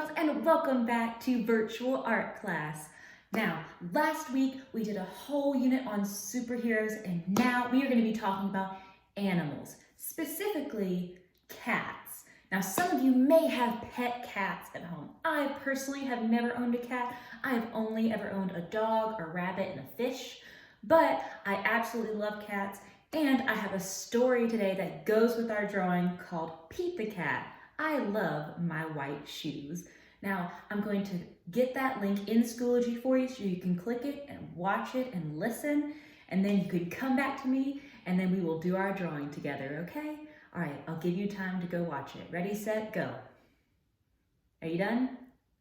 Styles, and welcome back to virtual art class. Now, last week we did a whole unit on superheroes, and now we are going to be talking about animals, specifically cats. Now, some of you may have pet cats at home. I personally have never owned a cat. I have only ever owned a dog, a rabbit, and a fish, but I absolutely love cats, and I have a story today that goes with our drawing called Pete the Cat. I love my white shoes. Now, I'm going to get that link in Schoology for you so you can click it and watch it and listen, and then you can come back to me and then we will do our drawing together, okay? All right, I'll give you time to go watch it. Ready, set, go. Are you done?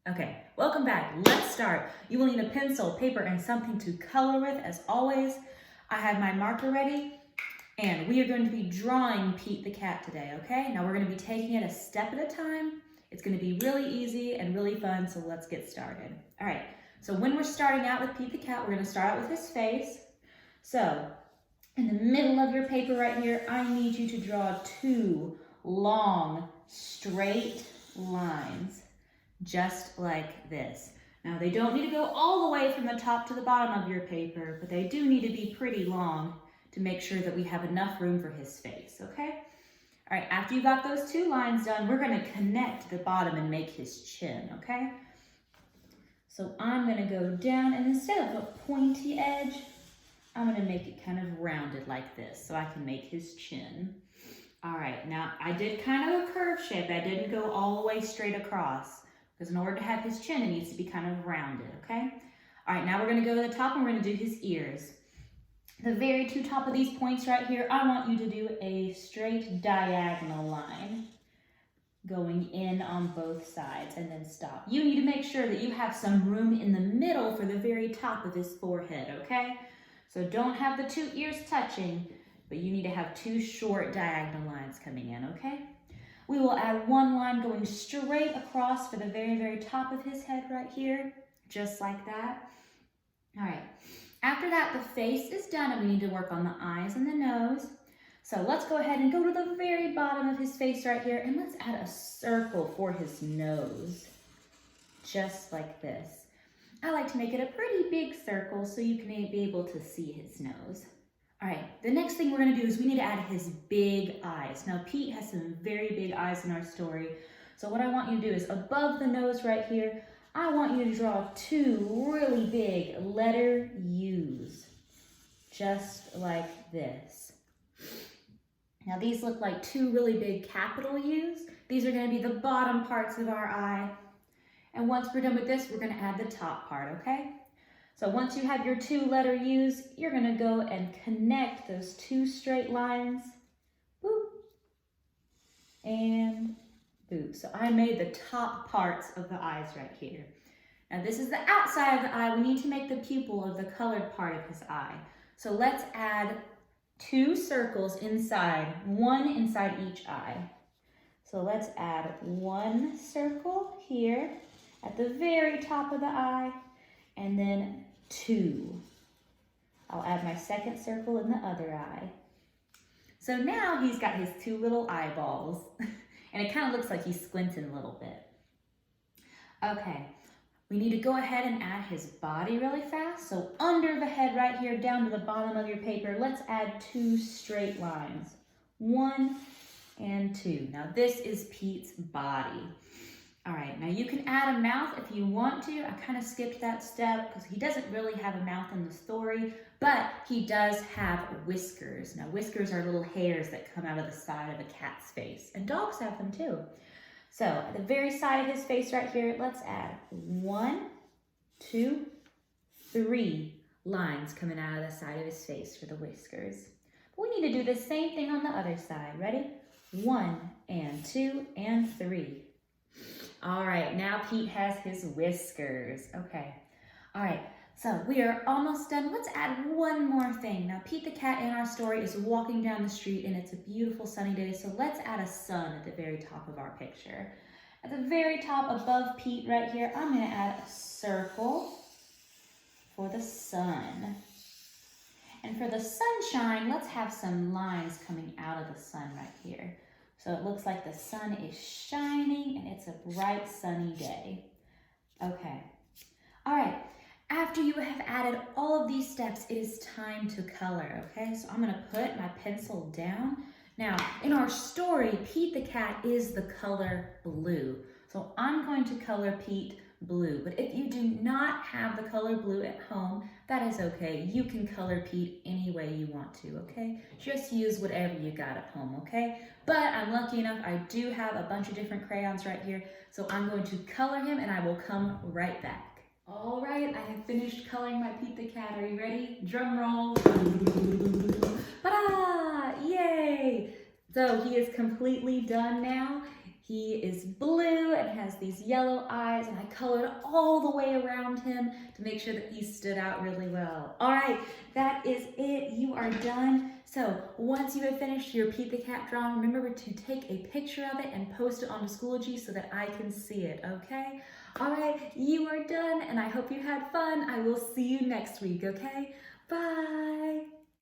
Okay, welcome back. Let's start. You will need a pencil, paper, and something to color with. As always, I have my marker ready. And we are going to be drawing Pete the Cat today, okay? Now we're going to be taking it a step at a time. It's going to be really easy and really fun, so let's get started. All right, so when we're starting out with Pete the Cat, we're going to start out with his face. So in the middle of your paper right here, I need you to draw two long, straight lines, just like this. Now they don't need to go all the way from the top to the bottom of your paper, but they do need to be pretty long to make sure that we have enough room for his face, okay? All right, after you got those two lines done, we're gonna connect the bottom and make his chin, okay? So I'm gonna go down, and instead of a pointy edge, I'm gonna make it kind of rounded like this so I can make his chin. All right, now I did kind of a curve shape. I didn't go all the way straight across because in order to have his chin, it needs to be kind of rounded, okay? All right, now we're gonna go to the top and we're gonna do his ears. The very two top of these points right here, I want you to do a straight diagonal line going in on both sides and then stop. You need to make sure that you have some room in the middle for the very top of his forehead, okay? So don't have the two ears touching, but you need to have two short diagonal lines coming in, okay? We will add one line going straight across for the very, very top of his head right here, just like that. All right. After that, the face is done and we need to work on the eyes and the nose. So let's go ahead and go to the very bottom of his face right here and let's add a circle for his nose, just like this. I like to make it a pretty big circle so you can be able to see his nose. All right, the next thing we're gonna do is we need to add his big eyes. Now Pete has some very big eyes in our story. So what I want you to do is above the nose right here, I want you to draw two really big letter U's, just like this. Now these look like two really big capital U's. These are going to be the bottom parts of our eye. And once we're done with this, we're going to add the top part, okay? So once you have your two letter U's, you're going to go and connect those two straight lines. Boop. And boop. So I made the top parts of the eyes right here. Now this is the outside of the eye. We need to make the pupil of the colored part of his eye. So let's add two circles inside, one inside each eye. So let's add one circle here at the very top of the eye, and then two. I'll add my second circle in the other eye. So now he's got his two little eyeballs, and it kind of looks like he's squinting a little bit. Okay. We need to go ahead and add his body really fast. So under the head right here, down to the bottom of your paper, let's add two straight lines. One and two. Now this is Pete's body. All right, now you can add a mouth if you want to. I kind of skipped that step because he doesn't really have a mouth in the story, but he does have whiskers. Now whiskers are little hairs that come out of the side of a cat's face, and dogs have them too. So at the very side of his face right here, let's add 1, 2, 3 lines coming out of the side of his face for the whiskers. But we need to do the same thing on the other side. Ready? 1 and 2 and 3. All right, now Pete has his whiskers. Okay. All right, so we are almost done. Let's add one more thing. Now Pete the Cat in our story is walking down the street and it's a beautiful sunny day, so let's add a sun at the very top of our picture. At the very top above Pete right here, I'm gonna add a circle for the sun. And for the sunshine, let's have some lines coming out of the sun right here. So it looks like the sun is shining and it's a bright sunny day. Okay. All right. After you have added all of these steps, it is time to color, okay? So I'm gonna put my pencil down. Now, in our story, Pete the cat is the color blue. So I'm going to color Pete blue. But if you do not have the color blue at home, that is okay. You can color Pete any way you want to, okay? Just use whatever you got at home, okay? But I'm lucky enough, I do have a bunch of different crayons right here. So I'm going to color him and I will come right back. All right, I have finished coloring my Pete the cat. Are you ready? Drum roll. Ta-da! Yay! So he is completely done now. He is blue and has these yellow eyes, and I colored all the way around him to make sure that he stood out really well. All right, that is it. You are done. So once you have finished your Pete the cat drawing, remember to take a picture of it and post it on Schoology so that I can see it, okay? All right, you are done, and I hope you had fun. I will see you next week, okay? Bye.